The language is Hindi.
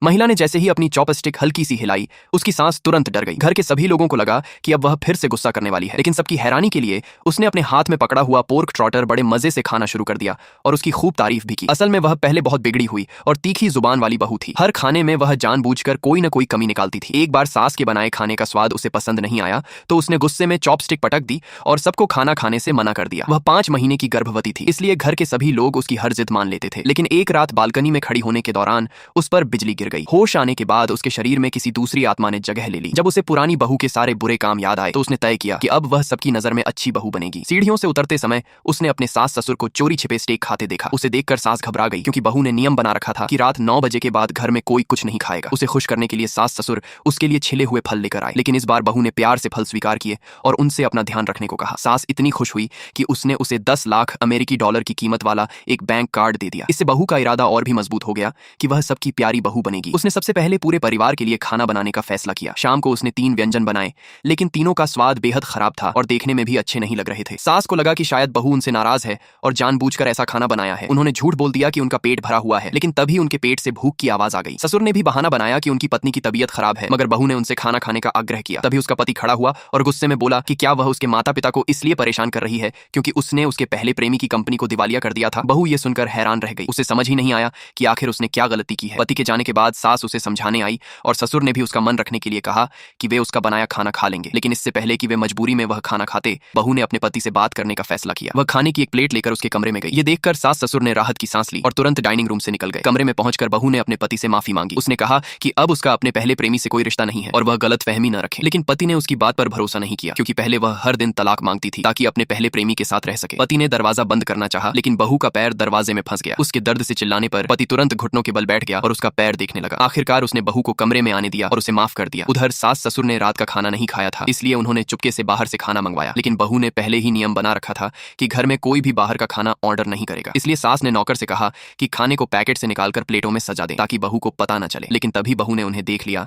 महिला ने जैसे ही अपनी चॉपस्टिक हल्की सी हिलाई, उसकी सांस तुरंत डर गई। घर के सभी लोगों को लगा कि अब वह फिर से गुस्सा करने वाली है, लेकिन सबकी हैरानी के लिए उसने अपने हाथ में पकड़ा हुआ पोर्क ट्रॉटर बड़े मजे से खाना शुरू कर दिया और उसकी खूब तारीफ भी की। असल में वह पहले बहुत बिगड़ी हुई और तीखी जुबान वाली बहू थी। हर खाने में वह जानबूझकर कोई न कोई कमी निकालती थी। एक बार सास के बनाए खाने का स्वाद उसे पसंद नहीं आया तो उसने गुस्से में चॉपस्टिक पटक दी और सबको खाना खाने से मना कर दिया। वह 5 महीने की गर्भवती थी, इसलिए घर के सभी लोग उसकी हर जिद मान लेते थे। लेकिन एक रात बालकनी में खड़ी होने के दौरान उस पर बिजली गिर गई। होश आने के बाद उसके शरीर में किसी दूसरी आत्मा ने जगह ले ली। जब उसे पुरानी बहू के सारे बुरे काम याद आए तो उसने तय किया कि अब वह सबकी नजर में अच्छी बहू बनेगी। सीढ़ियों से उतरते समय उसने अपने सास ससुर को चोरी छिपे स्टेक खाते देखा। उसे देखकर सास घबरा गई, क्योंकि बहू ने नियम बना रखा था कि रात 9 बजे के बाद घर में कोई कुछ नहीं खाएगा। उसे खुश करने के लिए सास ससुर उसके लिए छिले हुए फल लेकर आए, लेकिन इस बार बहू ने प्यार से फल स्वीकार किए और उनसे अपना ध्यान रखने को कहा। सास इतनी खुश हुई कि उसने उसे 10 लाख अमेरिकी डॉलर की कीमत वाला एक बैंक कार्ड दे दिया। इससे बहू का इरादा और भी मजबूत हो गया कि वह सबकी प्यारी बहू बनेगी। उसने सबसे पहले पूरे परिवार के लिए खाना बनाने का फैसला किया। शाम को उसने 3 व्यंजन बनाए, लेकिन तीनों का स्वाद बेहद खराब था और देखने में भी अच्छे नहीं लग रहे थे। सास को लगा कि शायद बहू उनसे नाराज है और जानबूझकर ऐसा खाना बनाया है। उन्होंने झूठ बोल दिया कि उनका पेट भरा हुआ है, लेकिन तभी उनके पेट से भूख की आवाज आ गई। ससुर ने भी बहाना बनाया कि उनकी पत्नी की तबीयत खराब है, मगर बहू ने उनसे खाना खाने का आग्रह किया। तभी उसका पति खड़ा हुआ और गुस्से में बोला कि क्या वह उसके माता पिता को इसलिए परेशान कर रही है क्योंकि उसने उसके पहले प्रेमी की कंपनी को दिवालिया कर दिया था। बहू ये सुनकर हैरान रह गई। उसे समझ ही नहीं आया कि आखिर उसने क्या गलती की है। पति के जाने के बाद सास उसे समझाने आई और ससुर ने भी उसका मन रखने के लिए कहा कि वे उसका बनाया खाना खा लेंगे। लेकिन इससे पहले कि वे मजबूरी में वह खाना खाते, बहू ने अपने पति से बात करने का फैसला किया। वह खाने की एक प्लेट लेकर उसके कमरे में गई। ये देखकर सास ससुर ने राहत की सांस ली और तुरंत डाइनिंग रूम से निकल गए। कमरे में पहुंचकर बहू ने अपने पति से माफी मांगी। उसने कहा कि अब उसका अपने पहले प्रेमी से कोई रिश्ता नहीं है और वह गलतफहमी न रखे। लेकिन पति ने उसकी बात पर भरोसा नहीं किया, क्योंकि पहले वह हर दिन तलाक मांगती थी ताकि अपने पहले प्रेमी के साथ रह सके। पति ने दरवाजा बंद करना चाहा, लेकिन बहू का पैर दरवाजे में फंस गया। उसके दर्द से चिल्लाने पर पति तुरंत घुटनों के बल बैठ गया और उसका पैर देखने लगा। आखिरकार उसने बहू को कमरे में आने दिया और उसे माफ कर दिया। उधर सास ससुर ने रात का खाना नहीं खाया था, इसलिए उन्होंने चुपके से बाहर से खाना मंगवाया। लेकिन बहू ने पहले ही नियम बना रखा था कि घर में कोई भी बाहर का खाना ऑर्डर नहीं करेगा। इसलिए सास ने नौकर से कहा कि खाने को पैकेट से निकालकर प्लेटों में सजा दे ताकि बहू को पता न चले। लेकिन तभी बहू ने उन्हें देख लिया